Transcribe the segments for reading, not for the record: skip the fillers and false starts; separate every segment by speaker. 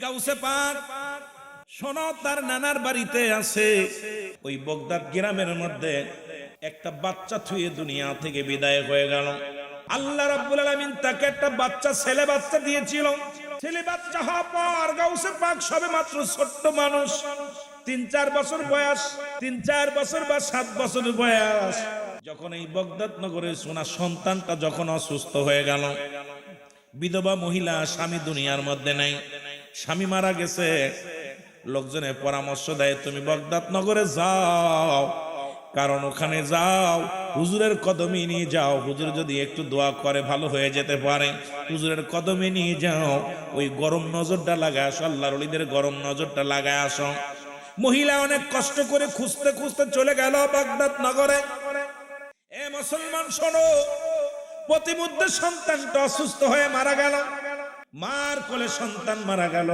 Speaker 1: গাউসে পাক শোনো, তার নানার বাড়িতে আছে ওই বগদাদ গ্রামের মধ্যে একটা বাচ্চা থুয়ে দুনিয়া থেকে বিদায় হয়ে গেল। আল্লাহ রাব্বুল আলামিন তাকে একটা বাচ্চা ছেলে বাচ্চা দিয়েছিল। ছেলে বাচ্চা হওয়ার পর গাউসে পাক সবে মাত্র ছোট্ট মানুষ, 3-4 বছর বয়স, 3-4 বছর বা 7 বছর বয়স। যখন এই বগদাদ নগরে সোনা সন্তানটা যখন অসুস্থ হয়ে গেল, বিধবা মহিলা, স্বামী দুনিয়ার মধ্যে নাই, স্বামী মারা গেছে। লোকজনে পরামর্শ দেয় তুমি বগদাদ নগরে যাও, কারণ ওখানে যাও হুজুরের কদমে নিয়ে যাও, হুজুর যদি একটু দোয়া করে ভালো হয়ে যেতে পারে। হুজুরের কদমে নিয়ে যাও, ওই গরম নজরটা লাগায় আসো, আল্লাহর ওলিদের গরম নজরটা লাগায় আসো। মহিলা অনেক কষ্ট করে খুঁজতে খুঁজতে চলে গেল বাগদাদ নগরে। এ মুসলমান শোনো, প্রতিমধ্যে সন্তানটা অসুস্থ হয়ে মারা গেল। মার কোলে সন্তান মারা গেল।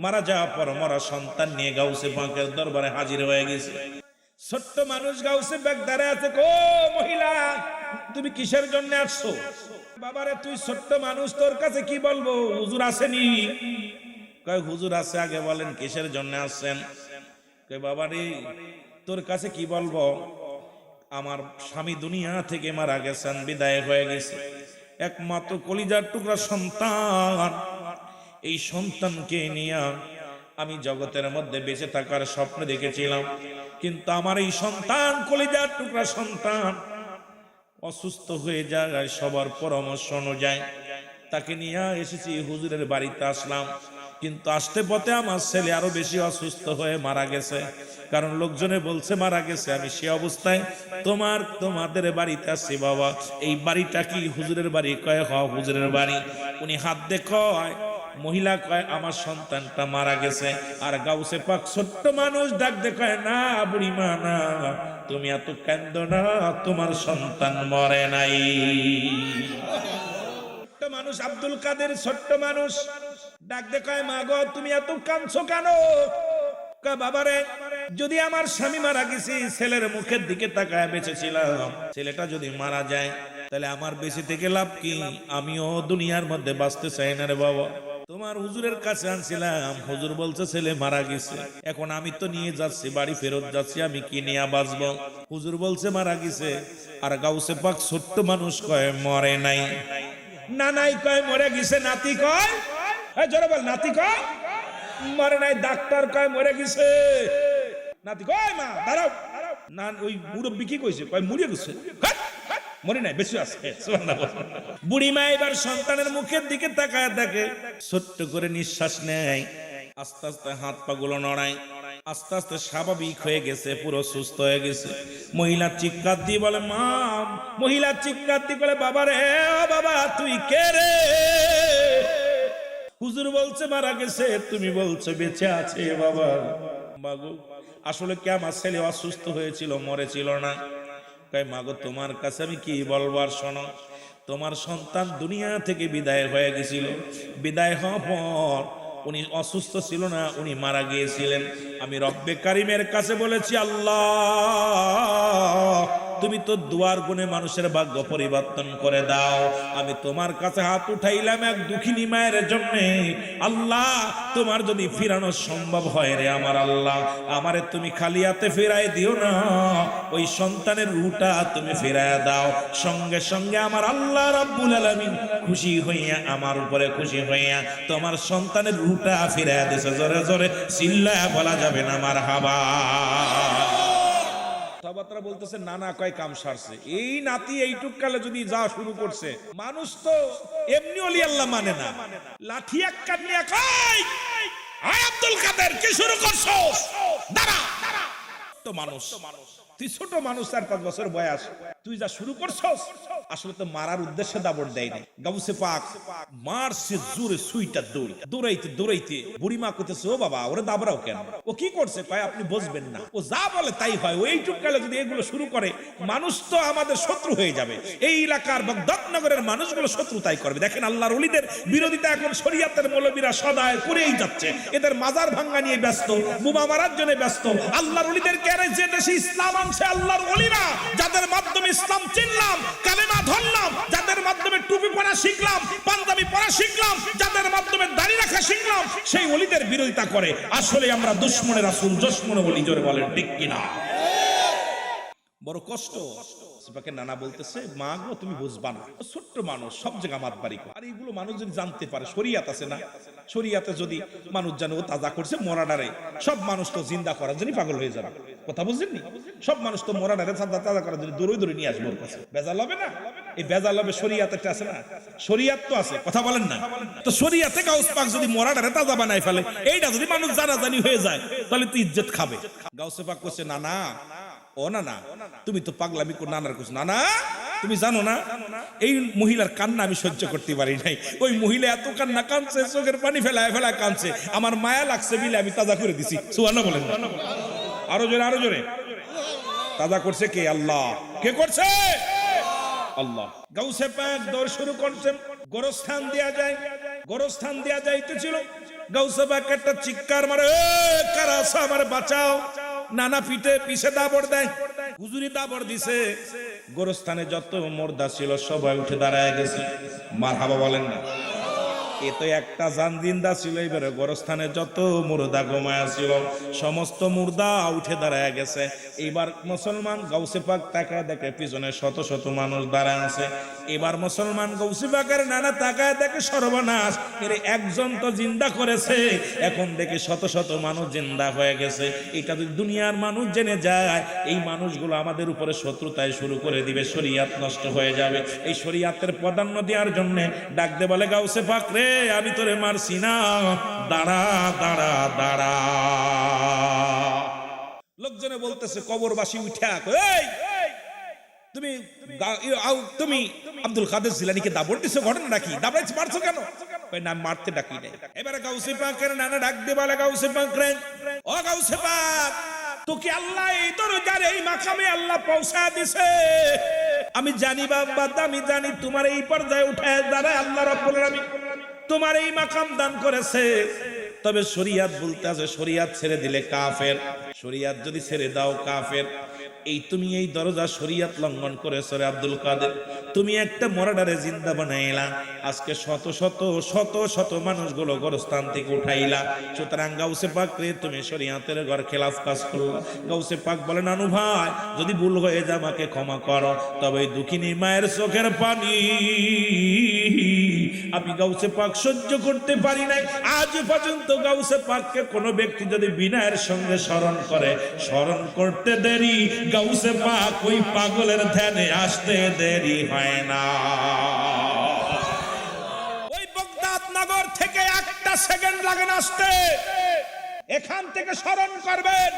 Speaker 1: মারা যাওয়ার পর মরা সন্তান নিয়ে গাউসে পাকের দরবারে হাজির হয়ে গেছে। ছোট্ট মানুষ গাউসে পাক দাঁড়ায় আছে। ও মহিলা, তুমি কিসের জন্য আসছো? বাবারে তুই ছোট্ট মানুষ, তোর কাছে কি বলবো? হুজুর আসেনি? কয় হুজুর আছে। আগে বলেন কিসের জন্য আসছেন? কয় বাবারে তোর কাছে কি বলবো, আমার স্বামী দুনিয়া থেকে মারা গেছেন, বিদায় হয়ে গেছে। একমাত্র কলিজার টুকরা সন্তান, এই সন্তানকে নিয়ে আমি জগতের মধ্যে বেঁচে থাকার স্বপ্ন দেখেছিলাম, কিন্তু আমার এই সন্তান, কলিজার টুকরা সন্তান অসুস্থ হয়ে যায়। সবার পরামর্শ অনুযায়ী তাকে নিয়ে এসেছি, হুজুরের বাড়িতে আসলাম, কিন্তু আসতে পথে আমার ছেলে আরো বেশি অসুস্থ হয়ে মারা গেছে। কারণ লোকজনে বলছে মারা গেছে। আমি সে অবস্থায় তোমাদের বাড়িতে আসছি। বাবা এই বাড়িটা কি হুজুরের বাড়ি? কয় হ হুজুরের বাড়ি। উনি হাত দিয়ে কয়, মহিলা কয় আমার সন্তানটা মারা গেছে। আর গাউসে পাক ছোট্ট মানুষ ডাক দিয়ে কয়, না বুড়িমা না, তুমি এত কাঁদো না, তোমার সন্তান মরে নাই। ছোট্ট মানুষ আব্দুল কাদের, ছোট্ট মানুষ ডাক দিয়ে কয়, মা গো তুমি এত কাঁদছো কেন? কয় বাবারে, যদি আমার স্বামী মারা গেছে, ছেলের মুখের দিকে তাকায় বেঁচেছিলাম, ছেলেটা যদি মারা যায় তাহলে আমার বেঁচে থেকে লাভ কি? আমিও দুনিয়ার মধ্যে বাঁচতে চাই না রে বাবা। তোমার হুজুরের কাছে আনছিলাম, হুজুর বলছে ছেলে মারা গেছে, এখন আমি তো নিয়ে যাচ্ছি, বাড়ি ফেরত যাচ্ছি, আমি কি নিয়ে বাঁচবো? হুজুর বলছে মারা গেছে। আর গাউসে পাক ছোট্ট মানুষ কয় মরে নাই। না নাই কয় মরে গেছে। নাতি কয়, জোরে বল, নাতি কয় মরে নাই। ডাক্তার কয় মরে গেছে। নাতি কয় মা দাঁড়াও না, ওই মুরব্বি কি কইছে? কয় মরে গেছে, মরে নাই, বেশি আছে। বুড়ি মা এবার সন্তানের মুখের দিকে তাকায় দেখে, ছোট্ট করে নিঃশ্বাস নেয়, আস্তে আস্তে হাত পা গুলো নড়ায়, আস্তে আস্তে স্বাভাবিক হয়ে গেছে, পুরো সুস্থ হয়ে গেছে। মহিলা চিৎকার দিয়ে বলে মা, মহিলা চিৎকার দিয়ে বলে বাবা রে, বাবা তুই কে রে? হুজুর বলছে মারা গেছে, তুমি বলছো বেঁচে আছে। বাবা মাগো, আসলে কি আমার ছেলে অসুস্থ হয়েছিল, মরেছিল না? কয় মাগো তোমার কাছে আমি কি বলবো? আর শোনো, তোমার সন্তান দুনিয়া থেকে বিদায় হয়ে গেছিল। বিদায় হওয়ার পর উনি অসুস্থ ছিল না, উনি মারা গিয়েছিলেন। আমি রব্বে কারিমের কাছে বলেছি, আল্লাহ তুমি তো দুয়ার গুণে মানুষের ভাগ্য পরিবর্তন করে দাও। আমি তোমার কাছে হাত উঠাইলাম এক দুঃখিনী মায়ের জন্য। আল্লাহ তোমার যদি ফিরানো সম্ভব হয় রে আমার আল্লাহ, আমারে তুমি খালি হাতে ফিরাই দিও না, ওই সন্তানের রূহটা তুমি ফিরাইয়া দাও। সঙ্গে সঙ্গে আমার আল্লাহ রাব্বুল আলামিন খুশি হইয়া, আমার উপরে খুশি হইয়া তোমার সন্তানের রূহটা ফিরাইয়া দিয়েছে। জোরে জোরে চিল্লায়া বলা যাবে না মারহাবা। কথাবার্তা বলতেছে, নানা কয় কাম সারছে। এই নাতি এইটুক কালে যদি যা শুরু করছে, মানুষ তো এমনি ওলি আল্লাহ মানে না, লাঠি এক কাটনিয়া কয় আয় আব্দুল কাদের কি শুরু করছো? দাঁড়া তো মানুষ, তুই ছোট মানুষ, 4-5 বছর বয়স, তুই যা শুরু করছস, আসলে তো মারার উদ্দেশ্যে দাবড় দেয় না। গাউসে পাক মারছে জোরে, সুইটা দৌড়াইতে দৌড়াইতে বুড়ি মা কইতেছে, ও বাবা ওরে দাবড়াও কেন? ও কি করছে? কয় আপনি বুঝবেন না, ও যা বলে তাই হয়। ওইটুক কালে যদি এগুলো শুরু করে, মানুষ তো আমাদের শত্রু হয়ে যাবে। এই এলাকার বাগদাদ নগরের মানুষগুলো শত্রু তাই করবে। দেখেন আল্লাহর ওলিদের বিরোধিতা এখন শরীয়তের মৌলবীরা সদায় করেই যাচ্ছে। এদের মাজার ভাঙ্গা নিয়ে ব্যস্ত, বোমা মারার জন্য ব্যস্ত। আল্লাহর ওলিদের কেন যে দেশে ইসলাম আনছে আল্লাহর ওলিরা, যাদের মাধ্যমে ইসলাম চিনলাম, কালেমা ধরলাম, যাদের মাধ্যমে টুপি পরা শিখলাম, পাঞ্জাবি পরা শিখলাম, যাদের মাধ্যমে দাড়ি রাখা শিখলাম, সেই ওলিদের বিরোধিতা করে। আসলে আমরা দুশমনে রাসূল, দুশমনে ওলি। জোরে বলেন ঠিক কিনা? বড় কষ্ট। সিপাকে নানা বলতেছে, মা গো তুমি বুঝবা না, ছোট্ট মানুষ, সব জায়গা মাত বাড়ি। আর এইগুলো মানুষ যদি জানতে পারে, শরিয়াত আছে না, শরিয়াতে যদি মানুষ জানে ও তাজা করছে মরাডারে, সব মানুষ তো জিন্দা করার জন্য পাগল হয়ে যাবে। কথা বুঝলেননি? সব মানুষ তো মরাডারে তাজা করার জন্য দূরে দূরে নিয়ে আসবে। ওর কাছে বেজাল হবে না? এই বেজাল হবে শরিয়াত একটা আছে না, শরিয়াত তো আছে। কথা বলেন না? তো শরিয়াতে গাউস পাক যদি মরাডারে তাজা বানায় ফেলে, এইটা যদি মানুষ জানাজানি হয়ে যায়, তাহলে তো ইজ্জত খাবে। গাউসে পাক করছে, না না, ও না না, তুমি তো পাগলামি করে নানার করছো। না না, তুমি জানো না এই মহিলার কান্না আমি সহ্য করতে পারি নাই। ওই মহিলা এত কান্না কাঁদছে, চোখের পানি ফেলায় ফেলায় কাঁদছে, আমার মায়া লাগছে বিলে আমি তাজা করে দিছি। সুবহানাল্লাহ বলেন। আরো জোরে, আরো জোরে। তাজা করছে কে? আল্লাহ। কে করছে? আল্লাহ। গাউসে পাক দৌড় শুরু করছেন, গোরস্থান দেয়া যায়, গোরস্থান দেয়া যাইতেছিল। গাউসে পাক একটা চিৎকার মারে, কারা আছো আমার বাঁচাও। নানা পিঠে পিছে দাবড় দেয়, হুজুরি দাবড় দিছে। গোরস্থানে যত মুর্দা ছিল সবাই উঠে দাঁড়ায় গেছে। মারহাবা বলেন না? এ তো একটা জান জিন্দা ছিল। এবারে গোরস্থানে যত মুর্দা ঘুমায়া ছিল সমস্ত মুর্দা উঠে দাঁড়ায় গেছে। এবার মুসলমান গাউসে পাক তাকায় দেখে পিছনে শত শত মানুষ দাঁড়ায় আছে। এবার মুসলমান গাউসে পাকের নানা তাকায় দেখে সর্বনাশ, এর একজন তো জিন্দা করেছে, এখন দেখে শত শত মানুষ জিন্দা হয়ে গেছে। এটা যদি দুনিয়ার মানুষ জেনে যায়, এই মানুষগুলো আমাদের উপরে শত্রুতায় শুরু করে দিবে, শরিয়াত নষ্ট হয়ে যাবে। এই শরিয়াতের প্রাধান্য দেওয়ার জন্য ডাক দে বলে, গাউসে পাক রে, আমি তোরে মারছি না, দাঁড়া দাঁড়া দাঁড়া। লোকজনে বলতেছে, কবরবাসী উঠা, এই তুমি তুমি আব্দুল কাদের জিলানীকে দাবড় দিছো, ঘটনা কি? দাবড়াইছ, মারছো কেন? না মারতে ডাকি নাই। এবারে গাউসে পাকের নানা ডাক দিয়ে বলে, গাউসে পাক রে, ও গাউসে পাক, তোকে আল্লাহ এই দরজার এই মাকামে আল্লাহ পৌঁছা দিছে। আমি জানি বাবা, আমি জানি তোমার এই পর্যায়ে উঠায় দাঁড়ায় আল্লাহ রাব্বুল আলামিন তোমার এই মাকাম দান করেছে। তবে শরিয়াত বলতে আছে, শরিয়াত ছেড়ে দিলে কাফের, শরিয়াত যদি ছেড়ে দাও কাফের। এই তুমি এই দরজা শরিয়াত লঙ্ঘন করেছো রে আব্দুল কাদের। তুমি একটা মরাডারে জিন্দা বানাইলা, আজকে শত শত শত শত মানুষগুলো গোরস্থান থেকে উঠাইলা। সুতরাং গাউসে পাক রে, তুমি শরিয়াতের ঘর খেলাফ কাজ করলা। গাউসে পাক বলে, নানু ভাই, যদি ভুল হয়ে যায় আমাকে ক্ষমা করো। তবে দুঃখিনী মায়ের চোখের পানি আমি গাউসে পাক সহ্য করতে পারি নাই। আজ পর্যন্ত গাউসে পাককে কোনো ব্যক্তি যদি বিনয়ের সঙ্গে স্মরণ করে, স্মরণ করতে দেরি, গাউসে পাক ওই পাগলের ধ্যানে আসতে দেরি হয় না। ওই বাগদাদ নগর থেকে একটা সেকেন্ড লাগে না আসতে, এখান থেকে স্মরণ করবেন।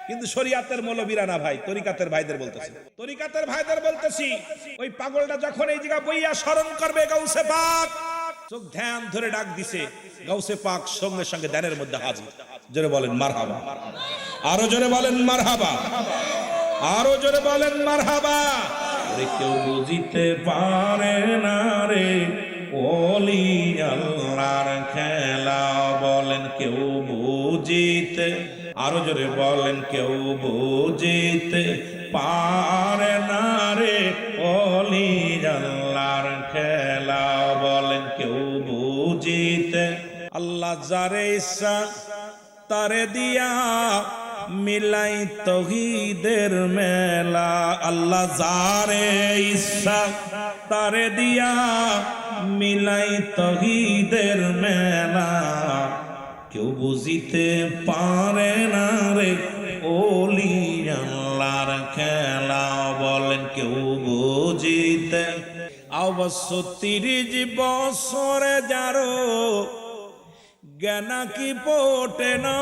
Speaker 1: কিন্তু শরিয়াতের মৌলবীরা না ভাই, তরিকাতের ভাইদের বলতেছি, তরিকাতের ভাইদের বলতেছি, ওই পাগলটা যখন এই জায়গা বইয়া স্মরণ করবে গাউসে পাক, চোখ ধ্যান ধরে ডাক দিছে, গাউসে পাক সঙ্গে সঙ্গে ধ্যানের মধ্যে হাজির। জোরে বলেন মারহাবা, আরো জোরে বলেন মারহাবা, আরো জোরে বলেন মারহাবা। ওরে কেউ বুঝিতে পারে না রে ওলি আল্লাহর খেলা, বলেন কেউ বুঝিতে, আরো জোরে বলেন কেউ বুঝিতে পারে না রে ওলি আল্লাহর খেলা, বলেন কেউ বুঝিতে। আল্লাহ যারে ইচ্ছা তারে দিয়া মিলাই তৌহিদের মেলা, আল্লাহ যারে ইচ্ছা তারে দিয়া মিলাই তৌহিদের মেলা, কেউ বুঝিতে পারে না রে ওলি আল্লাহর খেলা, বলেন কেউ বুঝিতে। অবশ্য 30 বছরে যারো জ্ঞানা কি পোটে না,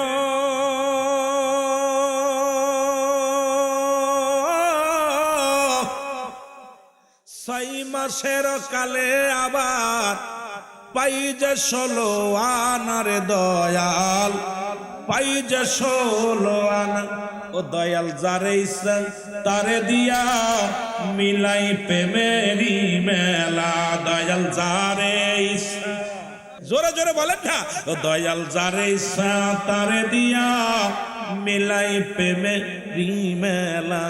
Speaker 1: 6 মাসের কালে আবার পাই যে 16 আনারে দয়াল, পাই যে 16 আনা। ও দয়াল যারে ইচ্ছা তারে দিয়া মিলাই প্রেমেরি মেলা, দয়াল যারে ইচ্ছা, জোরে জোরে বলেন না, ও দয়াল যারে ইচ্ছা তারে দিয়া মিলাই প্রেমেরি মেলা,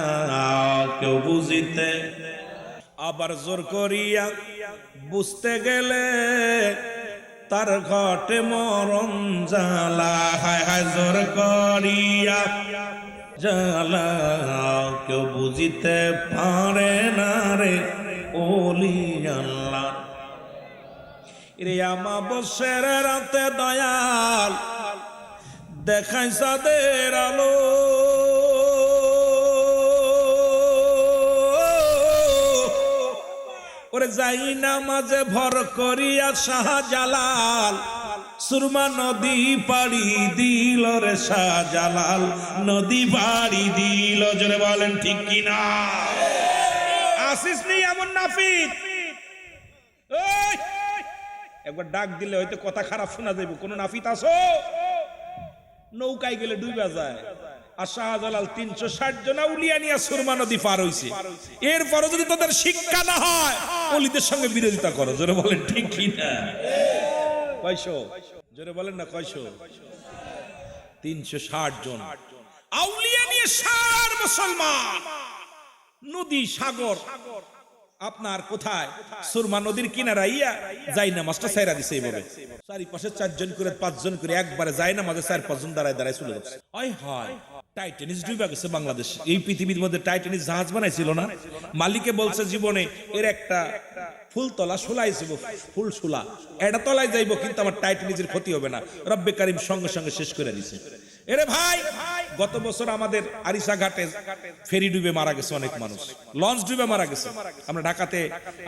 Speaker 1: কেউ বুঝিতে। আবার জোর করিয়া বুঝতে গেলে তার ঘটে মরণ জ্বালা। হায় হায় জোর করিয়া জ্বালা কেউ বুঝিতে পারে না রে ওলি আল্লাহ। রে আমাবস্যার রাতে দয়াল দেখাই চাঁদের আলো, ওরে যাই না মাঝে ভর করিয়া শাহজালাল সুরমা নদী পাড়ি দিল রে শাহজালাল নদী পাড়ি দিল। জোরে বলেন ঠিক কিনা? আসিস নি এমন নাফিক, একবার ডাক দিলে হয়তো কথা খারাপ শোনা যাবে। কোন নাফিত আসো, নৌকায় গেলে ডুবে যায়। আর শাহজালাল 360 জন আউলিয়া নিয়ে সুরমা নদী পার হইছে। এরপরও যদি তাদের শিক্ষা না হয়, ওলিদের সঙ্গে বিরোধিতা করো। জোরে বলেন ঠিক কিনা? কয়শো? জোরে বলেন না কয়শো? 360 জন আউলিয়া নিয়ে সার মুসলমান নদী সাগর আপনার কোথায়? সুরমা নদীর কিনারা ইয়া যাই না মাস্টার সাইরা দিছে এইভাবে চারিপাশে 4 জন করে 5 জন করে একবারে যায় না মাঝে 4-5 জন দাঁড়ায় দাঁড়ায় চলে যাচ্ছে। হয় হয় টাইটানিস ডুবে গেছে বাংলাদেশ। এই পৃথিবীর মধ্যে টাইটানিস জাহাজ বানাইছিল না, মালিকে বলছে জীবনে এর একটা ফুলতলা শোলাইছিল, ফুল শোলা এটা তলায় যাইব কিন্তু আমার টাইটানিসের ক্ষতি হবে না। রব্বে কারিম সঙ্গে সঙ্গে শেষ করে দিছে। এরে ভাই, গত বছর আমাদের আরিসা ঘাটে ফেরি ডুবে মারা গেছে অনেক মানুষ, লঞ্চ ডুবে মারা গেছে। আমরা ঢাকাতে,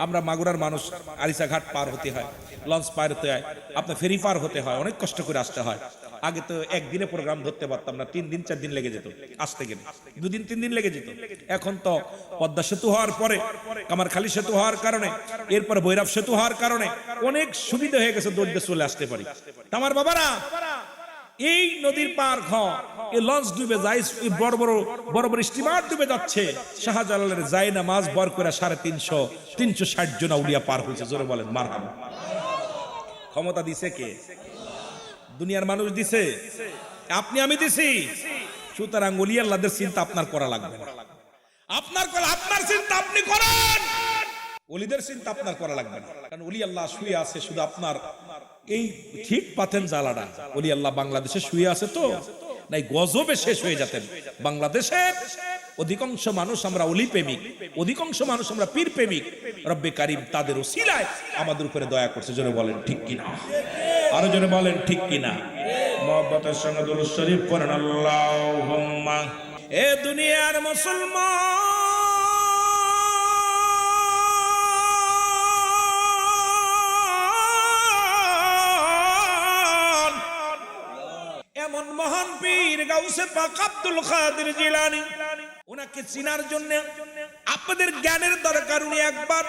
Speaker 1: আমরা মাগুরার মানুষ, আরিসা ঘাট পার হতে হয়, লঞ্চ পার হতে হয়, আপনার ফেরি পার হতে হয়, অনেক কষ্ট করে আসতে হয়। আগে তো একদিনে প্রোগ্রাম ধরতে পারতাম না, 3 দিন 4 দিন লেগে যেত আসতে গেলে, 2 দিন 3 দিন লেগে যেত। এখন তো পদ্মা সেতু হওয়ার পরে, কামারখালী সেতু হওয়ার কারণে, এরপর ভৈরব সেতু হওয়ার কারণে অনেক সুবিধা হয়ে গেছে, দৌড়ে চলে আসতে পারি। আমার বাবারা, এই নদীর পার ঘর এই লঞ্চ ডুবে যায়, বড় বড় স্টিমার ডুবে যাচ্ছে। শাহজালালের যায় না মাছ বর করে 360 জন আউলিয়া পার হয়েছে। জোরে বলেন মারহাবা। ক্ষমতা দিছে কে? দুনিয়ার মানুষ দিছে? আপনি আমি দিছি? সুতরাং ওলি আল্লাহদের চিন্তা আপনার করা লাগবে না। আপনার চিন্তা আপনি করেন, ওলিদের চিন্তা আপনার করা লাগবে না। কারণ ওলি আল্লাহ শুয়ে আছে শুধু আপনার এই ঠিক পাতেন জ্বালাটা। ওলি আল্লাহ বাংলাদেশে শুয়ে আছে তো নাই গজবে শেষ হয়ে যেতেন। বাংলাদেশের অধিকাংশ মানুষ আমরা অলি প্রেমিক, অধিকাংশ মানুষ আমরা পীর প্রেমিক। রব্বে কারিম তাদের ওসিলায় আমাদের উপরে দয়া করছে। জোরে বলেন ঠিক কিনা? আরো জোরে বলেন ঠিক কিনা? মহব্বতের সঙ্গে দুরূদ শরীফ পড়েন আল্লাহুম্মা। এ দুনিয়ার মুসলমান, এমন মহান পীর গাউসে পাক আব্দুল কাদের জিলানী, ওনাকে চিনার জন্য আপনাদের জ্ঞানের দরকার। উনি একবার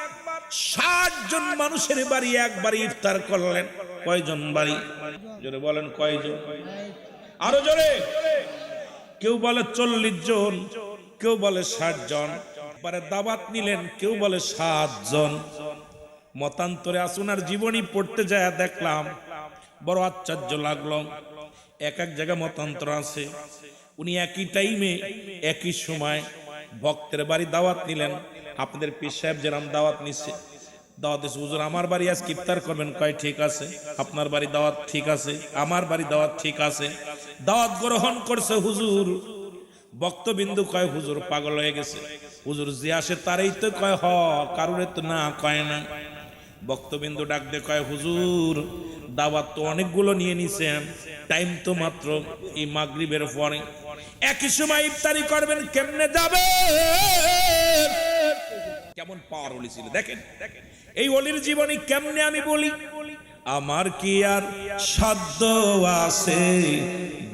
Speaker 1: 60 জন মানুষের বাড়ি একবার ইফতার করলেন। কয়জন বাড়ি? জোরে বলেন কয়জন? আরো জোরে। কেউ বলে 40 জন, কেউ বলে 60 জন। পরে দাওয়াত নিলেন, কেউ বলে 7 জন। মতান্তরে আসুনার জীবনী পড়তে যায় দেখলাম, বড় আশ্চর্য লাগলো। এক এক জায়গায় মতান্তর আছে। উনি একই টাইমে একই সময় ভক্তের বাড়ি দাওয়াত নিলেন। আপনাদের পীর সাহেব যেরাম দাওয়াত নিচ্ছে, দাওয়াত দিচ্ছে, হুজুর আমার বাড়ি আজ ইফতার করবেন। কয় ঠিক আছে। আপনার বাড়ি দাওয়াত ঠিক আছে, আমার বাড়ি দাওয়াত ঠিক আছে। দাওয়াত গ্রহণ করছে হুজুর। বক্তবিন্দু কয় হুজুর পাগল হয়ে গেছে, হুজুর যে আসে তারই তো কয় হ, কারোর তো না কয় না। বক্তবিন্দু ডাক দে কয় হুজুর দাওয়াত তো অনেকগুলো নিয়ে নিছেন, টাইম তো মাত্র এই মাগরিবের পরে, একই সময় ইফতারি করবেন, কেমনে যাবে? কেমন পাওয়ার ওলি ছিল দেখেন। এই ওলির জীবনী কেমনে আমি বলি। আমার কি আর সাধ্য আছে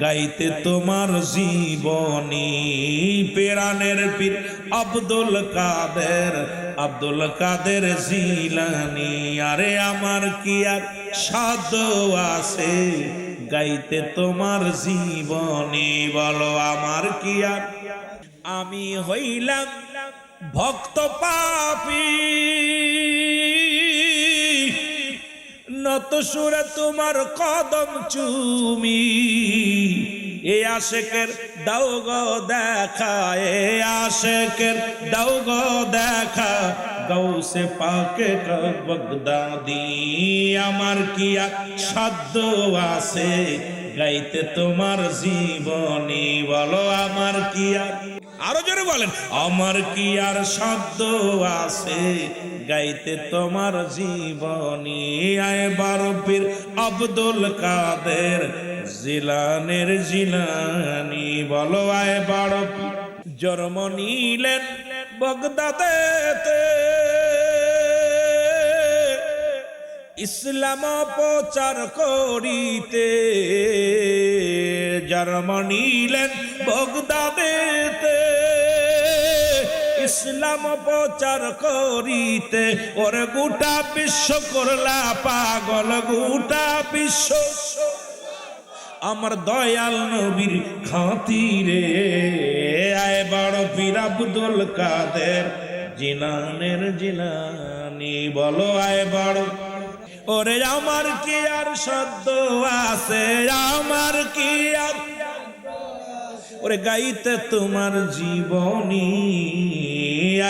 Speaker 1: গাইতে তোমার জীবনী, পেরানের পীর আব্দুল কাদের জিলানী। আরে আমার কি আর সাধ্য আছে গাইতে তোমার জীবনী, বলো আমার কি আর। আমি হইলাম ভক্ত পাপী, নত সুরে তোমার কদম চুমি। এ আশেকের দাও গো দেখা, এ আশেকের দাও গো দেখা, গাউসে পাকে বগদাদি আমার কি আর সাধ্য আছে গাইতে তোমার জীবনী বলো আমার কি আর আরো জোরে বলেন আমার কি আর সাধ্য আছে গাইতে তোমার জীবনী আয় বারো পীর আব্দুল কাদের জিলানের জিলানি বলো আয় বারো পীর জন্ম নিলেন বগদাদেতে ইসলাম প্রচার করিতে জন্ম নিলেন বগদাদেতে ইসলাম প্রচার করিতে ওর গোটা বিশ্ব করলা পাগল গোটা বিশ্ব আমার দয়াল নবীর খাতিরে আয় বড় পীর আব্দুল কাদের জিলানের জিলানি বলো আয় বড় ওরে আমার কি আর শব্দ আছে আমার কি আর ওরে গাইতে তোমার জীবনী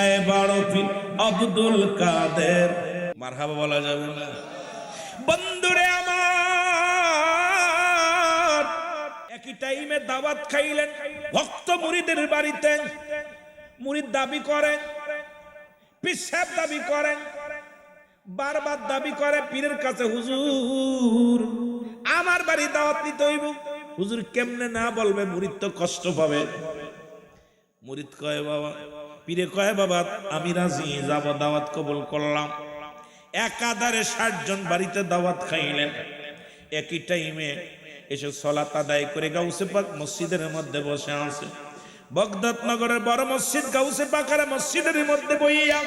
Speaker 1: আয় বড় পীর আব্দুল কাদের মারহাবা বলা যাবে না বন্ধুরে আমার একই টাইমে দাওয়াত খাইলেন ভক্ত মুরিদের বাড়িতে মুরিদ দাবি করেন পীর সাহেব দাবি করেন বারবার দাবি করে পীরের কাছে হুজুর আমার বাড়ি দাওয়াত নিতে হইব হুজুর কেমনে না বলবে মুরিদ তো কষ্ট পাবে মুরিদ কয় বাবা পীরে কয় বাবা আমি রাজি যাব দাওয়াত কবুল করলাম একাধারে 60 জন বাড়িতে দাওয়াত খাইলেন একই টাইমে এসে সালাত আদায় করে গাউসে পাক মসজিদের মধ্যে বসে আছে বগদাদ নগরের বড় মসজিদ গাউসে পাকের মসজিদের মধ্যে বইয়া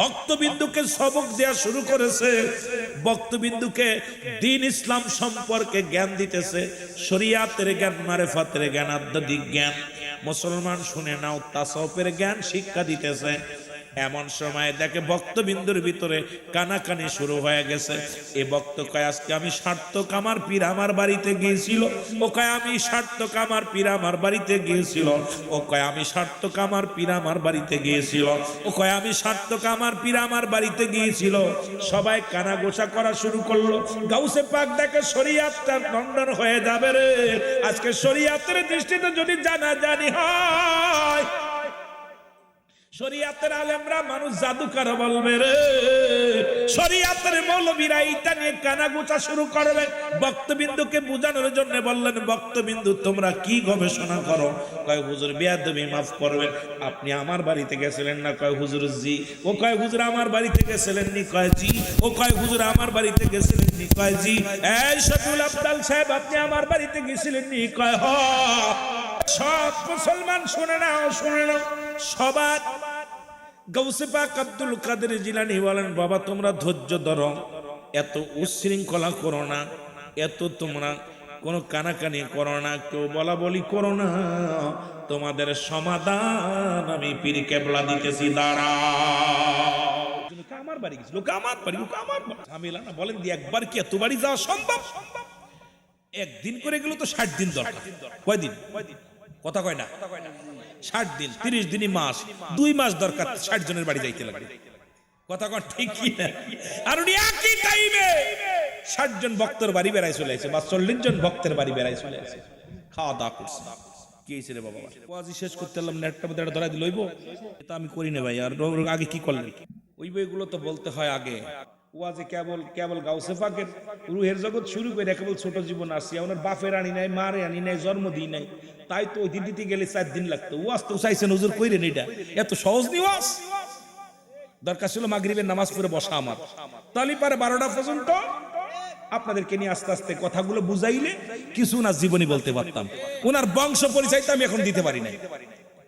Speaker 1: ভক্তবিন্দুকে সবক দেয়া শুরু করেছে ভক্তবিন্দুকে দ্বীন ইসলাম সম্পর্কে জ্ঞান দিতেছে শরীয়তের জ্ঞান মারিফাতের জ্ঞান আধ্যাত্মিক জ্ঞান মুসলমান শুনে নাও তাসাউফের জ্ঞান শিক্ষা দিতেছে এমন সময় দেখে ভক্তবিন্দুর ভিতরে কানাকানি শুরু হয়ে গেছে এই ভক্ত কয় আজকে আমি সার্থক আমার পীর আমার বাড়িতে গিয়েছিল ও কয় আমি সার্থক আমার পীর আমার বাড়িতে গিয়েছিল ও কয় আমি সার্থক আমার পীর আমার বাড়িতে গিয়েছিল ও কয় আমি সার্থক আমার পীর আমার বাড়িতে গিয়েছিল সবাই কানাঘোষা করা শুরু করলো গাউসে পাক দেখে শরীয়তটা খণ্ডন হয়ে যাবে রে আজকে শরীয়তের দৃষ্টিতে যদি জানাজানি হয় শরীয়তের আলেমরা মানুষ জাদুকর বলবে রে শরীয়তের মৌলবীরা এটা নিয়ে কানাঘোষা শুরু করবে ভক্তবিন্দুকে বোঝানোর জন্য বললেন ভক্তবিন্দু তোমরা কি গবেষণা করো কয় হুজুর বেয়াদবি মাফ করবেন আপনি আমার বাড়িতে গেছিলেন না কয় হুজুর জি ও কয় হুজুর আমার বাড়িতে গেছিলেন নি কয় জি ও কয় হুজুর আমার বাড়িতে গেছিলেন নি কয় জি এই শফিউল আফজাল সাহেব আপনি আমার বাড়িতে গেছিলেন নি কয় হ সব মুসলমান শুনে নাও সবার গাউসে পাক আব্দুল কাদের জিলানী বলেন বাবা তোমরা ধৈর্য ধরো এত উচ্ছৃঙ্খলা করো না এত তোমরা কোনো কানাকানি করো না কেউ বলা বলি করো না তোমাদের সমাধান আমি পীর কেবলা দিতেছি দাঁড়াও আমার বাড়ি গেছিল আমার বাড়ি ঝামেলা না বলেন দি একবার কি এত বাড়ি যাওয়া সম্ভব একদিন করে গেল তো 60 দিন দরকার কয়দিন কথা কয় না 60 দিন 30 দিনই মাস 2 মাস দরকার 60 জনের বাড়ি যাইতে লাগে কথা কয় ঠিক কি না আর উনি একই টাইমে 60 জন ভক্তের বাড়ি বেড়াই চলে আসে বা 40 জন ভক্তের বাড়ি বেড়াই চলে আসে খাওয়া দাওয়া করছে কি হইছে রে বাবা ওয়াজি শেষ করতে এলাম নেটটা মধ্যে ধরা দিল হইব এটা আমি করি না ভাই আর আগে কি করলেন ওই বইগুলো তো বলতে হয় আগে ওয়াজে কেবল গাউসে পাকের রুহের জগৎ শুরু করে কেবল ছোট জীবন আসি ওনার বাপের আনি নাই মারে আনি নাই জন্ম দিই নাই তাই তো ওই দিন দিতে গেলে 4 দিন লাগতো ওয়াজ তো চাইছেন হুজুর কইরেন এটা এত সহজ নি ওয়াজ দরকার ছিল মাগরিবের নামাজ পড়ে বসা আমার তাহলে পারে 12টা পর্যন্ত আপনাদেরকে নিয়ে আস্তে আস্তে কথাগুলো বুঝাইলে কিছু না জীবনী বলতে পারতাম ওনার বংশ পরিচয় তো আমি এখন দিতে পারি না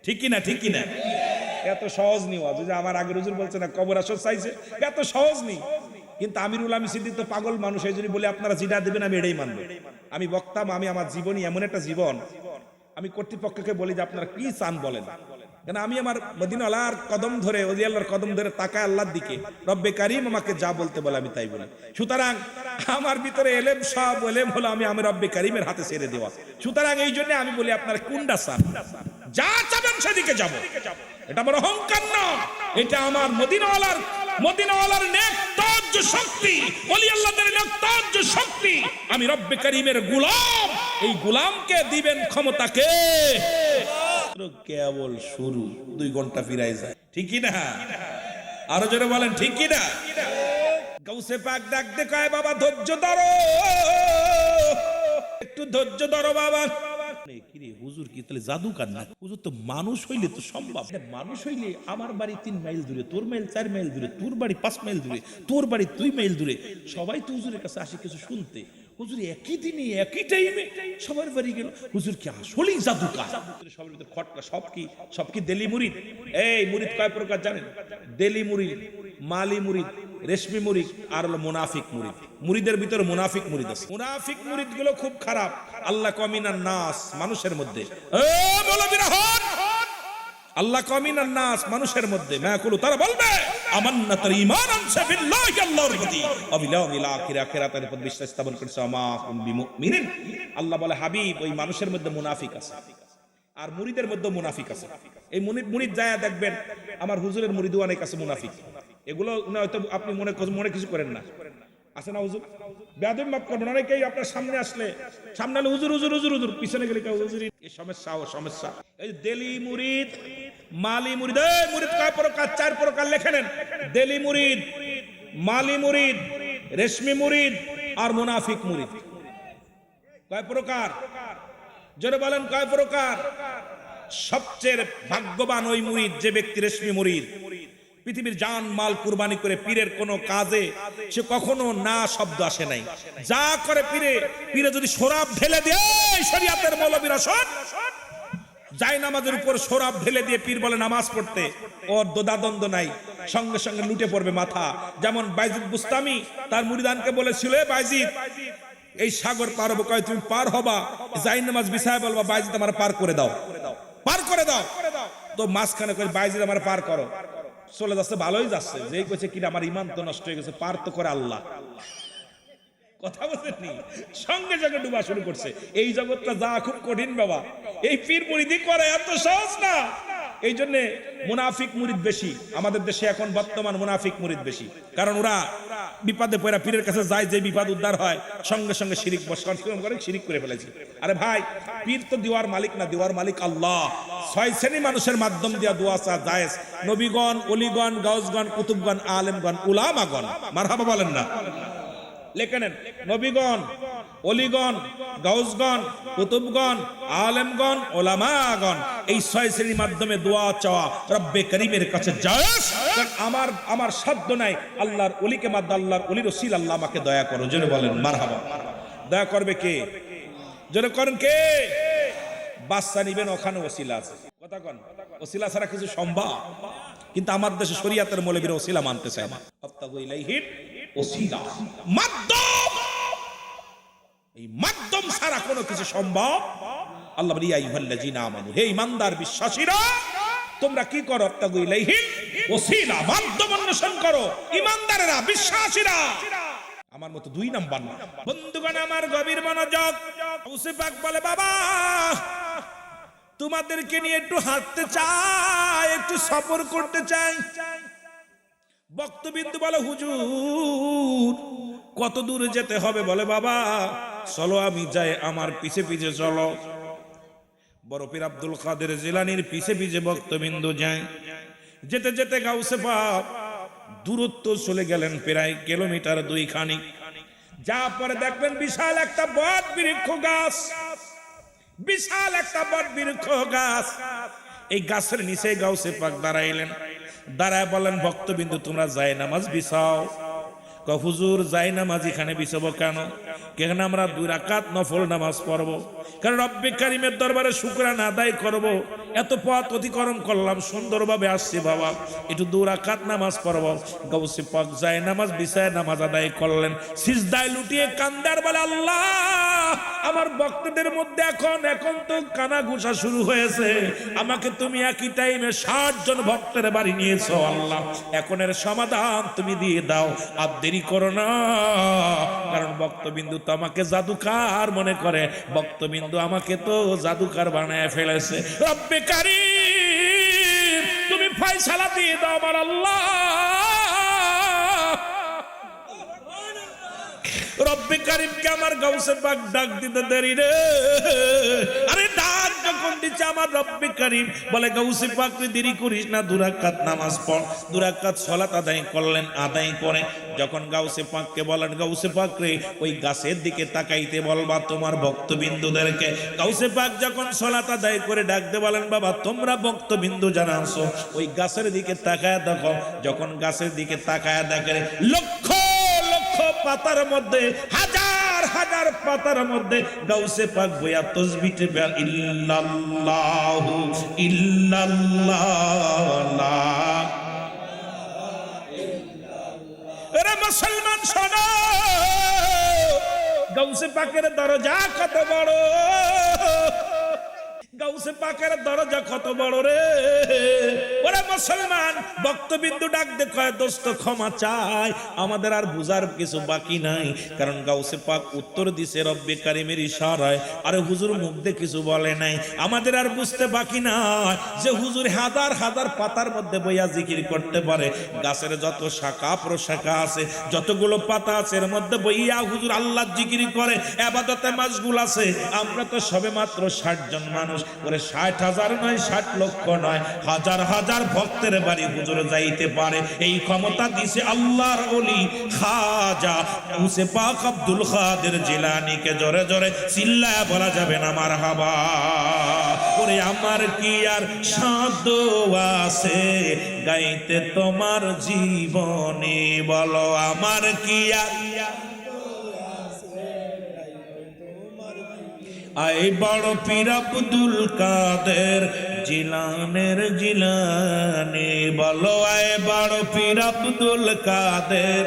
Speaker 1: ঠিক কি না এত সহজ নি ওয়াজ যে আমার আগের হুজুর বলছে না কবর আসর চাইছে এত সহজ নি কিন্তু আমিরুল আমিন সিদ্দিক তো পাগল মানুষ এই জন্য বলে আপনারা যেটা দেবেন আমি এটাই মানব আমি বক্তাম আমি আমার জীবনী এমন একটা জীবন আমি কর্তৃপক্ষকে বলি যে আপনারা কি চান বলেন কেন আমি আমার মদিনা আল্লাহর কদম ধরে ওলি আল্লাহর কদম ধরে তাকায় আল্লাহর দিকে রব্বে কারীম আমাকে যা বলতে বলে আমি তাই বলি সুতরাং আমার ভিতরে এলেম সব এলেম হলো আমি রব্বে কারীমের হাতে ছেড়ে দেওয়া সুতরাং এই জন্য আমি বলি আপনারা কোনটা চান যা চাবেন সেদিকে যাব। এটা আমার অহংকার না, এটা আমার মদিনাওয়ালার নেকতাজ্য শক্তি, ওলি আল্লাহদের নেকতাজ্য শক্তি। আমি রব্বে কারীমের গোলাম, এই গোলামকে দিবেন ক্ষমতাকে। কেবল শুরু, 2 ঘন্টা ফিরাই যায়, ঠিক কি না? আরো জোরে বলেন ঠিক কি না? গাউসে পাক ডাক দেখায়, বাবা ধৈর্য ধরো, একটু ধৈর্য ধরো বাবা। কিরে হুজুর কি তাহলে জাদুকার না? হুজুর তো মানুষ হইলে তো সম্ভব। মানুষ হইলে আমার বাড়ি 3 মাইল দূরে, তোর মাইল 4 মাইল দূরে, তোর বাড়ি 5 মাইল দূরে, তোর বাড়ি 2 মাইল দূরে, সবাই তো হুজুরের কাছে আসে কিছু শুনতে। হুজুর একই দিনে একই টাইমে সবার বাড়ি গেল, হুজুর কি আসলেই জাদুকার? সবার ভিতরে খটকা, সব কি দেলি মুরিদ? এই মুরিদ কয় প্রকার জানেন? দেলি মুরিদ, মালি মুরিদ, রেশমি মুরিদ আর হলো মুনাফিক মুরিদ। মুরিদের ভিতরে মুনাফিক মুরিদ আছে। মুনাফিক মুরিদ গুলো খুব খারাপ। আল্লাহ কমিনান নাস, মানুষের মধ্যে আল্লাহ কমিনান নাস, মানুষের মধ্যে মায়াকুলু, তারা বলবে আমান্না, তার ঈমান আনছে বিল্লাহি, আল্লাহর প্রতি, অবিল আখির, আখিরাতের উপর বিশ্বাস স্থাপন করেছে। আমা বিমুমিনিন, আল্লাহ বলে হাবিব ওই মানুষের মধ্যে মুনাফিক আছে, আর মুরিদের মধ্যে মুনাফিক আছে। এই মুরিদ যায় দেখবেন, আমার হুজুরের মুরিদও অনেক আছে মুনাফিক। এগুলো হয়তো আপনি মনে কিছু করেন না, আছে না হুজুর? বেয়াদবি মাফ করবেন, অনেকেই আপনার সামনে আসলে হুজুর হুজুর হুজুর হুজুর, পিছনে গেলে হুজুর। এই সমস্যা। এই দেলি মুরিদ, মালি মুরিদ, এই মুরিদ কয় প্রকার? 4 প্রকার লেখে নেন। দেলি মুরিদ, মালি মুরিদ, রেশমি মুরিদ আর মুনাফিক মুরিদ। কয় প্রকার? জোরে বলেন কয় প্রকার? সবচেয়ে ভাগ্যবান ওই মুরিদ যে ব্যক্তি রেশমি মুরিদ, পৃথিবীর জান মাল কুরবানি করে পীরের কোন কাজে সে কখনো না শব্দ আসে নাই। যা করে পীরে যদি শরাব ঢেলে দিয়ে, শরীয়তের মৌলবীরা শোন, যায় নামাজের উপর শরাব ঢেলে দিয়ে পীর বলে নামাজ পড়তে, ওর দ্বন্দ্ব নাই, সঙ্গে সঙ্গে লুটে পড়বে মাথা। যেমন বাইজিদ বুস্তামি তার মুরিদানকে বলেছিল, বাইজিদ এই সাগর পার হবো, কয় তুমি পার হবা, যাই নামাজ বিছায় বলবা বাইজিদ আমার পার করে দাও, পার করে দাও। তো মাঝখানে কই বাইজিদ আমার পার করো, চলে যাচ্ছে, ভালোই যাচ্ছে। যেই কইছে কিনা আমার ঈমান তো নষ্ট হয়ে গেছে, পার তো করে আল্লাহ। কথা বলেননি, সঙ্গে সঙ্গে ডুবা শুরু করছে। এই জগৎটা যা খুব কঠিন বাবা, এই পীর মুরিদি করে এত সহজ না। এই জন্য মুনাফিক মুরিদ বেশি আমাদের দেশে এখন বর্তমান, মুনাফিক মুরিদ বেশি। কারণ ওরা বিপদে পড়া পীরের কাছে যায়, যে বিপদ উদ্ধার হয় সঙ্গে সঙ্গে শিরিক শিরিক করে ফেলেছে। আরে ভাই, পীর তো দিওয়ার মালিক না, দিওয়ার মালিক আল্লাহ। 6 শ্রেণী মানুষের মাধ্যম দিয়া দোয়া চা জায়েজ। নবীগণ, ওলিগণ, গাউসগণ, কুতুবগণ, আলেমগণ, উলামাগণ। মারহাবা বলেন না? লেখেন নবীগণ, ওলিগণ, গাউসগণ, কুতুবগণ, আলেমগণ, ওলামাগণ, এই 6 শ্রেণীর মাধ্যমে দোয়া চাওয়া রব্বে করিমের কাছে জায়েজ। আমার সাধ্য নাই আল্লাহর ওলিকে মাদ্দ, আল্লাহর ওলির ওসিলা আল্লাহ আমাকে দয়া করো। জোরে বলেন মারহাবা। দয়া করবে কে? জোরে করেন কে? বাচ্চা নিবেন, ওখানে ওসিলা আছে। কথা কন, ওসিলা ছাড়া কিছু সম্ভব? কিন্তু আমার দেশে শরীয়তের মৌলবীরা ওসিলা মানতে চায় না। আফতাগু ইলাইহির ওসিলা, মাধ্যম। এই মাধ্যম ছাড়া কোনো কিছু সম্ভব? আল্লাহ বলে, ইয়া আইয়ুহাল্লাযীনা আমানু, হে ঈমানদার বিশ্বাসীরা, তোমরা কি করো? আফতাগু ইলাইহির ওসিলা, মাধ্যম অন্বেষণ করো। ঈমানদারেরা, বিশ্বাসীরা। আমার মতো 2 নাম্বার না। বন্ধুগণ আমার গভীর মনোযোগ। গাউসে পাক বলে, বাবা তোমাদেরকে নিয়ে একটু হাঁটতে চাই, একটু সফর করতে চাই। বক্তবিন্দু বলে, হুজুর কত দূরে যেতে হবে? বলে, বাবা চলো আমি যাই, আমার পিছে পিছে চলো। বড় পীর আব্দুল কাদের জিলানীর পিছে পিছে বক্তবিন্দু যায়। যেতে যেতে গাউসে পাক দূরত্ব চলে গেলেন প্রায় কিলোমিটার 2 খানিক। যা পরে দেখবেন বিশাল একটা বট বৃক্ষ গাছ, বিশাল একটা বট বৃক্ষ গাছ। এই গাছের নিচে গাউসে পাক দাঁড়াইলেন। দাঁড়ায় বলেন, ভক্তবিন্দু তোমরা যায় নামাজ বিছাও। হুজুর যায় নামাজ এখানে বিছাবো কেন? কেন আমরা 2 রাকাত নফল নামাজ পড়বো, কারণ রব্বে কারীমের দরবারে শুকরানা আদায় করব। এত পথ অতিক্রম করলাম, সুন্দরভাবে আসছি বাবা, একটু 2 রাকাত নামাজ পড়বো। গাউসে পাক যায় নামাজ বিছায় নামাজ আদায় করলেন। সিজদায় লুটিয়ে কান্দার বলে, আল্লাহ আমার ভক্তদের মধ্যে এখন তো কানা ঘুষা শুরু হয়েছে। আমাকে তুমি একই টাইমে 60 জন ভক্তের বাড়ি নিয়েছো আল্লাহ, এখন এর সমাধান তুমি দিয়ে দাও, আর দেরি করো না। কারণ বক্তব্য ভক্তবিন্দু তো আমাকে জাদুকার মনে করে, ভক্তবিন্দু আমাকে তো জাদুকার বানায় ফেলেছে। রব্বে কারীম তুমি ফয়সালা দিয়ে দাও আমার আল্লাহ। রব্বে কারীমকে আমার গাউসে পাক ডাক দিতে দেরি রে। আরে ডাক যখন দিচ্ছে আমার রব্বে কারীম বলে গাউসে পাক তুই দেরি করিস না, 2 রাকাত নামাজ পড়। 2 রাকাত সালাত আদায় করলেন। আদায় করে যখন গাউসে পাককে বলেন গাউসে পাক রে ওই গাছের দিকে তাকাইতে বলবা তোমার ভক্তবিন্দুদেরকে। গাউসে পাক যখন সালাত আদায় করে ডাকতে বলেন বাবা তোমরা ভক্তবিন্দু যারা আছো ওই গাছের দিকে তাকায় দেখো। যখন গাছের দিকে তাকায় দেখে লক্ষ পাতার মধ্যে হাজার হাজার পাতার মধ্যে গাউসে পাক বইয়া তাসবিহতে ইল্লাল্লাহু ইল্লাল্লাহ। এরা মুসলমান শোনো, গাউসে পাকের দরজা কত বড়, গাউসে পাকের দরজা কত বড় রে। ওরে মুসলমান ভক্তবিন্দু ডাক দে কয় দোস্ত ক্ষমা চাই, আমাদের আর বুঝার কিছু বাকি নাই। কারণ গাউসে পাক উত্তর দিছে রব্বে কারীমের ইশারায়। আরে হুজুর মুখ দিয়ে কিছু বলে নাই, আমাদের আর বুঝতে বাকি নাই যে হুজুর হাজার হাজার পাতার মধ্যে বইয়া জিকির করতে পারে। গাছের যত শাখা প্রশাখা আছে, যতগুলো পাতা আছে এর মধ্যে বইয়া হুজুর আল্লাহ জিকির করে, ইবাদতে মাশগুল আছে। আমরা তো সবে মাত্র 60 জন মানুষ। ওরে 60,000 নয়, 60 লক্ষ নয়, হাজার হাজার ভক্তের বাড়ি হুজুর যাইতে পারে। এই ক্ষমতা দিছে আল্লাহর ওলি খাজা গাউসে পাক আব্দুল কাদের জিলানীকে। জোরে জোরে চিল্লায়া বলা যাবে না মারহাবা। ওরে আমার কি আর সাধ্য আছে গাইতে তোমার জীবনে, বলো আমার কি আর আই বড় পীর আব্দুল কাদের জিলানের জিলানি, বলো আয় বড় পীর আব্দুল কাদের।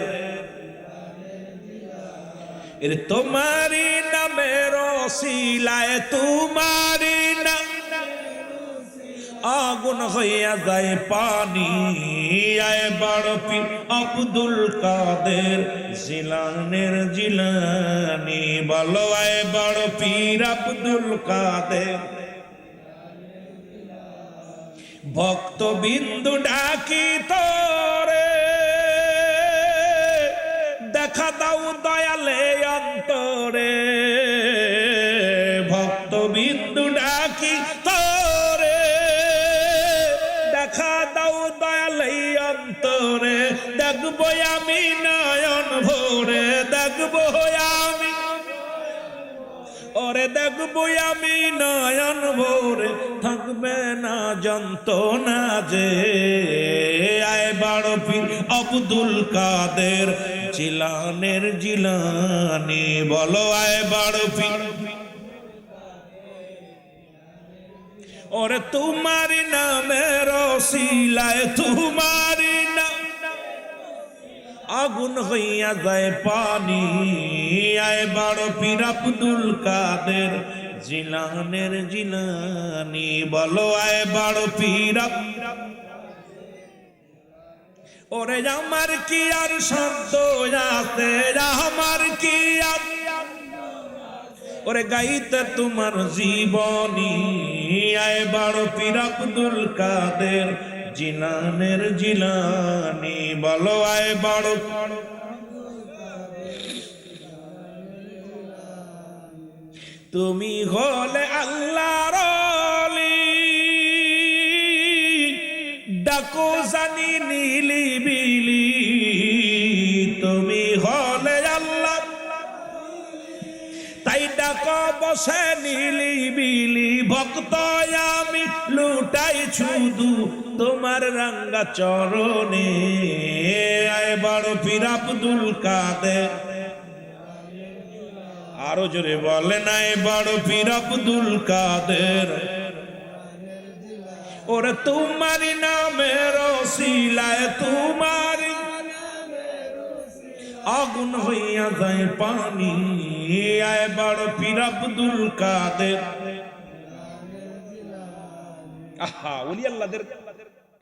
Speaker 1: এর তোমারি নামের ওসিলায় তোমারি নাম আগুন হইয়া যায় পানি, আয় বড় পীর আব্দুল কাদের জিলানের জিলানি, বলো আয় বড় পীর আব্দুল কাদের। ভক্তবিন্দু ডাকি তোরে দেখা দাও দয়ালে অন্তরে, ভক্তবিন্দু ডাকি তোরে দেখা দাও দয়ালে অন্তরে। দেখবো আমি নয়ন ভরে, দেখবো আমি ওরে দেখবো আমি নয়ন ভরে, থাকবে না যন্ত্রণা যে। আয় বড় পীর আব্দুল কাদের জিলানের জিলানি, বলো আয় বড় পীর। ওরে তোমারি নামের ওসিলায় তোমারি নাম আগুন হইয়া যায় পানি, আয় বড় পীর আব্দুল কাদের জিলানের জিলানি, বলো আয় বড় পীর। ওরে আমার কি আর শব্দ আছে, আমার কি আর ওরে গাইতে তোমার জীবনী, আয় বড় পীর আব্দুল কাদের জিলানের জিলানি, বলো আয় বড়। তুমি হলে আল্লাহর ওলি ডাকো জানি নিলিবিলি, তুমি হলে আল্লাহ তাই ডাকো বসে নিলিবিলি। ভক্ত আমি লুটাই শুধু তোমার রাঙ্গা চরণে, আয় বড় পীর আব্দুল কাদের। আরো জোরে বলেন আয় বড় পীর আব্দুল কাদের। ওরে তোমারি নামের ওসিলায় তোমারি আগুন হইয়া যায় পানি, আয় বড় পীর আব্দুল কাদের। আহা ওলি আল্লাহদের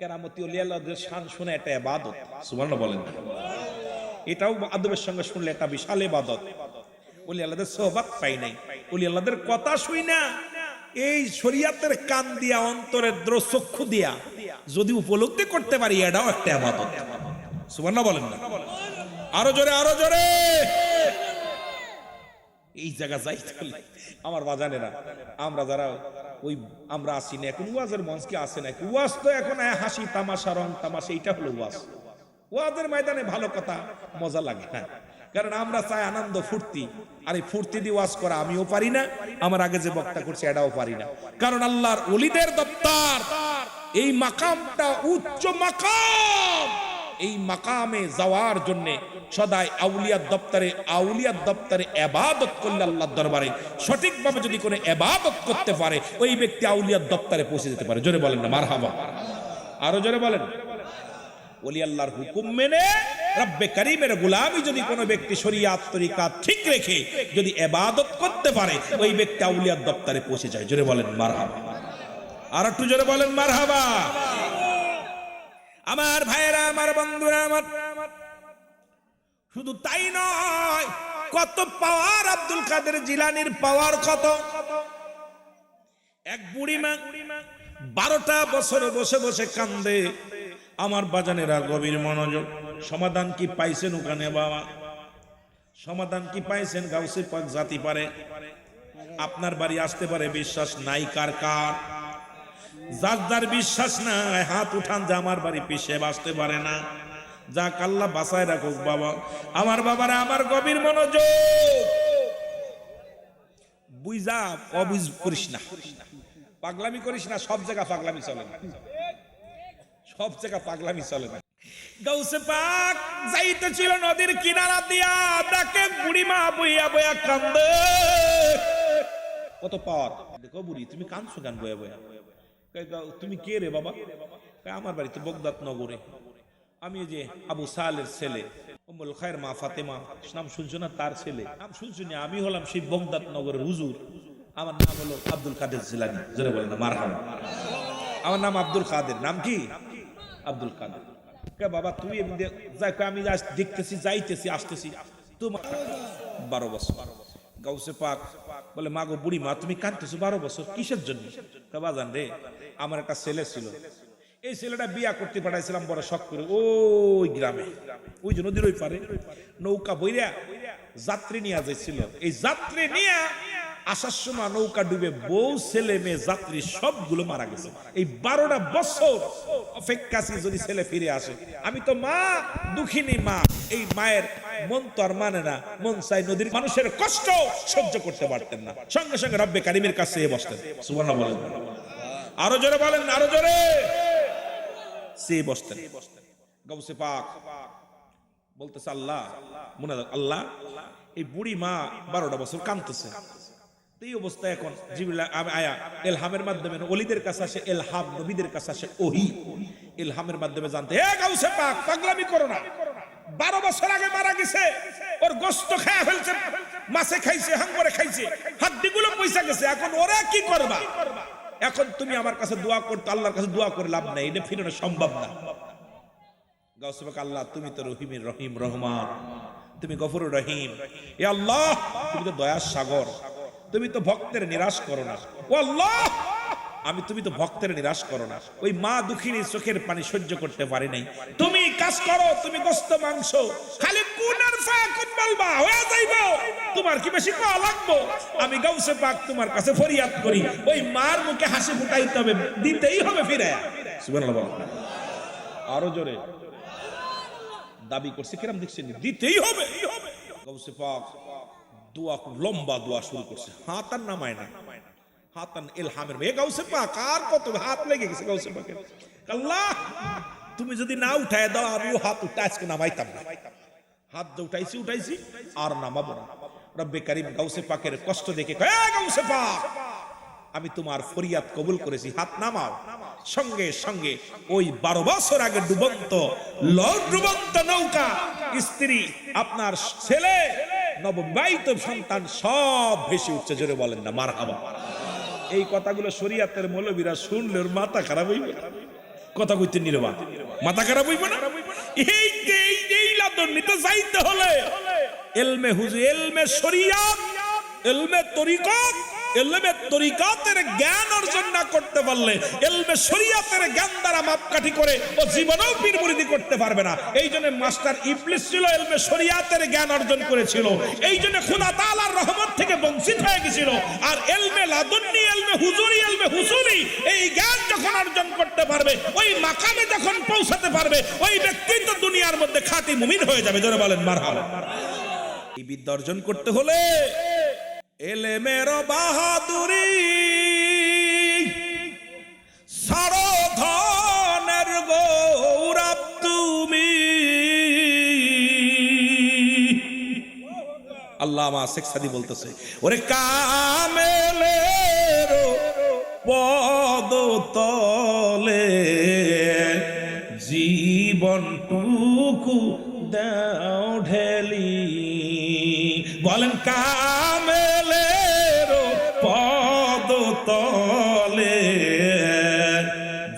Speaker 1: কেরামতি, ওলি আল্লাহদের শান শুনে একটা ইবাদত। সুবহানাল্লাহ বলেন। এটাও আদবের সঙ্গে শুনলে একটা বিশাল ইবাদত। ওলি আল্লাহদের সোহবত পাই নাই, ওলি আল্লাহদের কথা শুই না, এই শরীয়তের কান দিয়া অন্তরের চক্ষু দিয়া যদি উপলব্ধি করতে পারি, এটাও একটা ইবাদত। সুবহানাল্লাহ বলেন না? আরো জোরে, আরো জোরে। এই জায়গা যাইতে হলে আমার বাজানেরা, আমরা যারা ওই আমরা আসি না এখন, ওয়াজের মঞ্চ কি আসে না, ওয়াজ তো এখন হাসি তামাশা রং তামাশা, এইটা হলো ওয়াজ। ওয়াজের ময়দানে ভালো কথা মজা লাগে, হ্যাঁ, কারণ আমরা চাই আনন্দ ফুর্তি, আর এই ফুর্তি দিয়ে ওয়াজ করা আমিও পারি না, আমার আগে যে বক্তা করছে এটাও পারি না, কারণ আল্লাহর ওলিদের দপ্তর এই মাকামটা উচ্চ মাকাম। এই মাকামে যাওয়ার জন্য সদাই আউলিয়ার দপ্তরে ইবাদত করলে আল্লাহর দরবারে সঠিকভাবে যদি কোনো ইবাদত করতে পারে, ওই ব্যক্তি আউলিয়ার দপ্তরে পৌঁছে যেতে পারে। জোরে বলেন না মারহাবা, আরো জোরে বলেন। ওলি আল্লাহর হুকুম মেনে রব্বে কারীমের গোলামি যদি কোনো ব্যক্তি শরীয়ত তরিকা ঠিক রেখে যদি ইবাদত করতে পারে, ওই ব্যক্তি আউলিয়ার দপ্তরে পৌঁছে যায়। জোরে বলেন মারহাবা, আর একটু জোরে বলেন মারহাবা। আমার ভাইরা, আমার বন্ধুরা, আমার শুধু তাই নয়, কত পাওয়ার আব্দুল কাদের জিলানীর পাওয়ার কত। এক বুড়িমা 12টা বছর বসে বসে কান্দে। আমার বাজানেরা গভীর মনোযোগ, সমাধান কি পাইছেন ওখানে বাবা? সমাধান কি পাইছেন? গাউসে পাক জাতি পারে, আপনার বাড়ি আসতে পারে, বিশ্বাস নাই কার কার? যার যার বিশ্বাস নাই হাত উঠান যে আমার বাড়ি পিছে আসতে পারে না। যাক আল্লাহ বাঁচায় রাখুক বাবা। আমার বাবারা, আমার গভীর মনোযোগ, বুঝা অবুঝ করিস না, পাগলামি করিস না। সব জায়গা পাগলামি চলে না, সব জায়গা পাগলামি চলে না। গাউসে পাক যাইতেছিল নদীর কিনারা দিয়া, ডাকে বুড়িমা বইয়া বইয়া কান্দে। কত পাওয়ার দেখো বুড়ি, তুমি কাঁদছো গান বইয়া বইয়া। তুমি কে রে বাবা? আমার বাড়ি তো বগদাদ নগরে, আমি যে আবু সালের ছেলে, উম্মুল খায়ের মা ফাতেমা নাম শুনছো না? তার ছেলে নাম শুনছো না? আমি হলাম সেই বগদাদ নগরের হুজুর, আমার নাম হলো আব্দুল কাদের জিলানী। জোরে বলেন না মারহাবা। আমার নাম আব্দুল কাদের। নাম কি? আব্দুল কাদের। বাবা তুই আমি দেখতেছি, যাইতেছি, আসতেছি, তোমার 12 বছর। গাউসে পাক বলে, মা গো বুড়ি মা, তুমি কাঁদতেছো 12 বছর কিসের জন্য? বাজান রে, আমার একটা ছেলে ছিল, এই ছেলেটা বিয়া করতে পাঠাইছিলাম বড় শখ করে ওই গ্রামে, ওই যে নদীর ওই পারে নৌকা বইরা যাত্রী নিয়ে যাইছিল। এই যাত্রী নিয়ে আসার সময় নৌকা ডুবে বউ ছেলে মেয়ে যাত্রী সবগুলো মারা গেছে। এই 12টা বছর অপেক্ষা যদি ছেলে ফিরে আসে। আমি তো মা, দুঃখিনী মা, এই মায়ের মন তো আর মানে না, মন চাই নদীর মানুষের কষ্ট সহ্য করতে পারতেন না, সঙ্গে সঙ্গে রব্বে কারিমের কাছে বসতেন। সুবহানাল্লাহ বলেন, আরো জোরে বলেন, আরো জোরে। সে বসতেন। গাউসে পাক বলতেছে, আল্লাহ মনে আল্লাহ, এই বুড়ি মা 12টা বছর কাঁদতেছে। এই অবস্থায় এখন জিবরিল আয়া ইলহামের মাধ্যমে ওলিদের কাছে আসে ইলহাম, নবীদের কাছে আসে ওহী। ইলহামের মাধ্যমে জানতে, হে গাউসে পাক পাগলামি করো না, 12 বছর আগে মারা গেছে, ওর গোশত খায়া ফেলছে, মাছে খাইছে, হাঙ্গরে খাইছে, হাড্ডিগুলো পয়সা গেছে, এখন ওরা কি করবা? এখন তুমি আমার কাছে দোয়া করতে, আল্লাহর কাছে দোয়া করে লাভ নাই, এটা ফিরানো সম্ভব না। গাউসে পাক, আল্লাহ তুমি তো রহিমের রহিম, রহমান, তুমি গফুরুর রহিম, এ আল্লাহ তুমি তো দয়ার সাগর, তুমি তো ভক্তের নিরাশ করো না। ও আল্লাহ, তুমি তো ভক্তের নিরাশ করো না। ওই মা দুঃখিনী চোখের পানি সহ্য করতে পারে নাই। তুমি কাজ করো, তুমি গোশত মাংস খালি কুনার ফাকুন বলবা হয়ে যাইবো, তোমার কি বেশি কওয়া লাগবো? আমি গাউসে পাক তোমার কাছে ফরিয়াদ করি, ওই মার মুখে হাসি ফুটাইতে হবে, দিতেই হবে ফিরে। সুবহানাল্লাহ, আরো জোরে দাবি করছে, কিরম দেখছেন? দিতেই হবে। গাউসে পাক দোয়া, লম্বা দোয়া শুরু করছে, হাত আর নামায় না, হাত ইলহামের মেয়ে। গাউসে পাক আর কত হাত লেগে গেছে গাউসে পাকের। আল্লাহ তুমি যদি না উঠায় দাও, আমিও হাত উঠে আজকে নামাইতাম না। হাত উঠাইছি আর নামাবো না। রব্বে কারীম গাউসে পাকের কষ্ট দেখে কয়, গাউসে পাক আমি তোমার ফরিয়াদ কবুল করেছি, হাত নামাও। সঙ্গে সঙ্গে ওই 12 বছর আগে ডুবন্ত নৌকা, স্ত্রী, আপনার ছেলে, নববিবাহিত সন্তান সব ভেসে উঠছে। জোরে বলেন না মারহাবা। এই কথাগুলো শরীয়তের মৌলবীরা শুনলে ওর মাথা খারাপ হইবে। কথা কইতে নিরবা, মাথা খারাপ হইবে না? এই লাদন নিতে যাইতে হলে ইলমে হুজুর, ইলমে শরিয়াত, ইলমে তরিকত, ইলমে তরিকাতের জ্ঞান অর্জন না করতে পারলে, ইলমে শরিয়াতের জ্ঞান দ্বারা মাপকাঠি করে ও জীবনেও পীর মুরিদি করতে পারবে না। এই জন্য মাস্টার ইবলিস ছিল, ইলমে শরিয়াতের জ্ঞান অর্জন করেছিল, এই জন্য খোদা তাআলার রহমত থেকে বঞ্চিত হয়ে গেছিল। আর ইলমে লাদুন্নি, ইলমে হুজুরি, ইলমে হুসুলি, এই জ্ঞান যখন অর্জন করতে পারবে, ওই মাকামে যখন পৌঁছাতে পারবে, ওই ব্যক্তি তো দুনিয়ার মধ্যে খাঁটি মুমিন হয়ে যাবে। জোরে বলেন মারহাবা। এই বিদ্যা অর্জন করতে হলে এলেমের বাহাদুরি, সারধনের গৌরব তুমি। আল্লামা শেখ সাদী বলতেছে, ওরে কামেলের পদতলে জীবনটুকু দাও ঢেলি। বলেন কামেলের পদতলে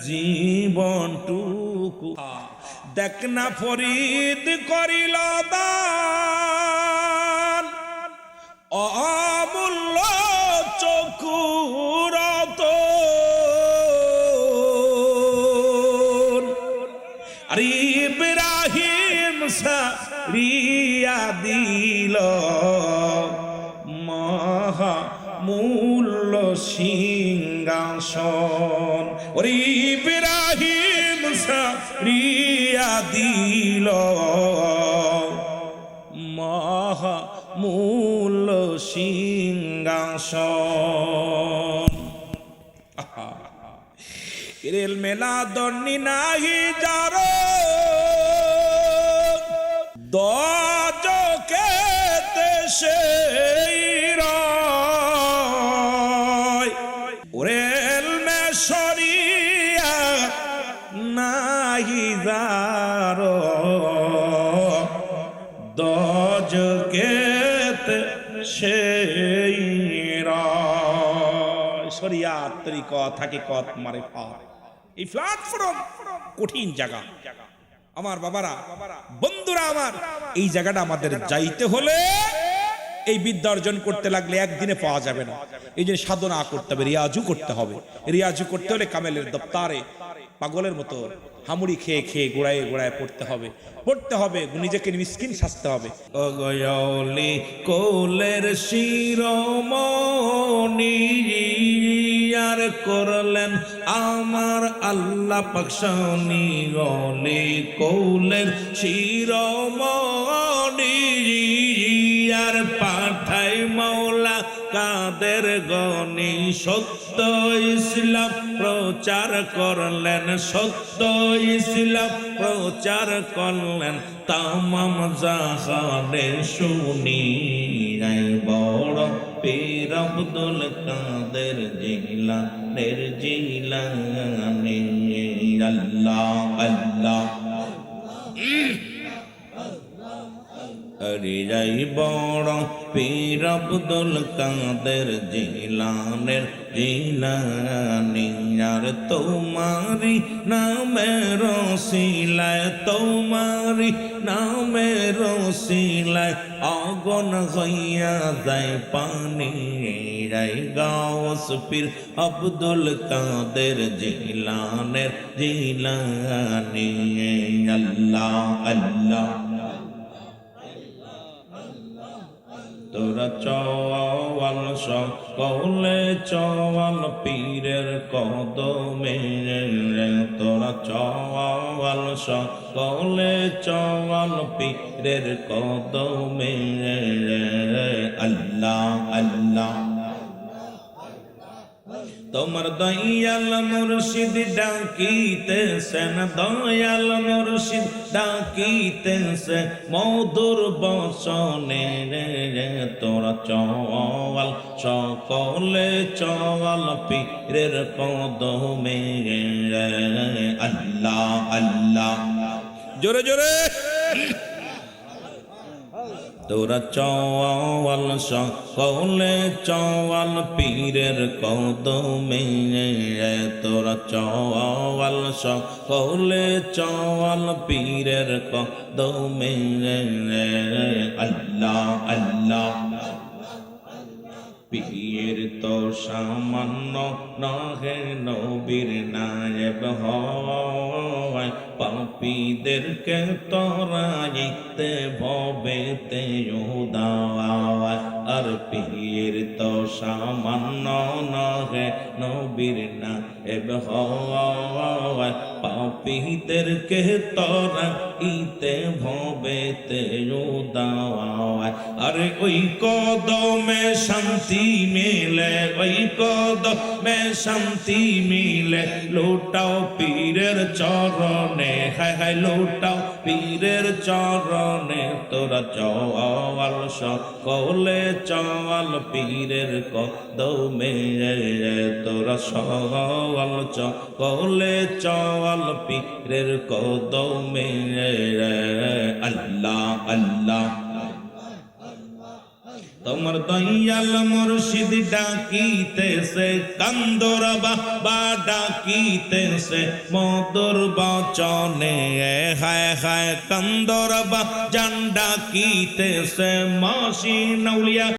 Speaker 1: জীবনটুকু। দেখ না ফরিদ করিল দান, অমূল্য চক্ষুর আর ইব্রাহিম সারিয়া দিল মহামূল্য সিংহাসন। ওরে ইব্রাহিম সারিয়া দিল মহামূল্য সিংহাসন। রেল মেলা দন্নি নাহি যারো দজকে দেশে রেল মে সরিয়া নাহি যারো দজকে সেই শরিয়াত তরিকত হাকিকত মারিফাত। এই প্ল্যাটফর্ম কঠিন জায়গা আমার বাবারা, বন্ধুরা আমার। এই জায়গাটা আমাদের যাইতে হলে, এই বিদ্যা অর্জন করতে লাগলে একদিনে পাওয়া যাবে না। এই জন্য সাধনা করতে হবে, রিয়াজু করতে হবে। রিয়াজু করতে হলে কামেলের দপ্তারে পাগলের মতো হামুড়ি খেয়ে খেয়ে গোড়ায় গোড়ায় পড়তে হবে, পড়তে হবে, নিজেকে মিসকিন সাজতে হবে। ও গয়লি কোলের শিরোমণি আর করলেন আমার আল্লাহ পাক শানি। গলি কোলের শিরোমণি আর পাঠাই মাওলা কাদের গনি। সত্য ইসলাম প্রচার করলেন, সত্য ইসলাম প্রচার করলেন তামাম জাহানে। শুনি বড় পীর আব্দুল কাদের জিলানের জিলানি। আল্লাহ আল্লাহ আরে যাই বড় পীর আব্দুল কাদের জিলানের জিলানি। আর তোমারি নামের রসিলায়, তোমারি নামের রসিলায় আগুন হইয়া যায় পানি। রাই গাউস পীর আব্দুল কাদের জিলানের জিলানি। আল্লাহ আল্লাহ তোরা চওয়াল সকলে চওয়াল পীরের কদমে। তোরা চওয়াল সকলে চওয়াল পীরের কদমে। আল্লাহ আল্লাহ তোমার দয়াল মুর্শিদ ডাকিতেছেন, দয়াল মুর্শিদ ডাকিতেছে মধুর বচনে। তোরা চওয়াল সকলে চওয়াল পীরের কদমে। আল্লাহ আল্লাহ জোরে জোরে তোরা চওয়াল সকলে চওয়াল পীরের কদমে, তোরা চওয়াল সকলে চওয়াল পীরের কদমে। আল্লাহ আল্লাহ পীর তো সামান্য নহে, নবীর নায়েব হয়। পাপীদেরকে তরাইতে ভবেতে উদাওয়ায়। আর পীর তো সামান্য নহে, নবীর নায়েব হয়। পাপীদেরকে তরাইতে ভবেতে উদাওয়ায়। আরে ওই কদমে শান্তি মিলে, ওই কদমে শান্তি মিলে। লোটাও পীরের চরণে, হায় হায় লোটাও পীরের চরণে। তোরা চওয়াল সকলে চওয়াল পীরের কদমে, তোরা চওয়াল সকলে চওয়াল পীরের কদমে। আল্লাহ আল্লাহ তোমার দয়াল মুর্শিদ ডাকিতেছে, কান্দর বাবা ডাকিতেছে মধুর বচনে। হায় হায় কান্দর বাজান ডাকিতেছে, মসিন আউলিয়া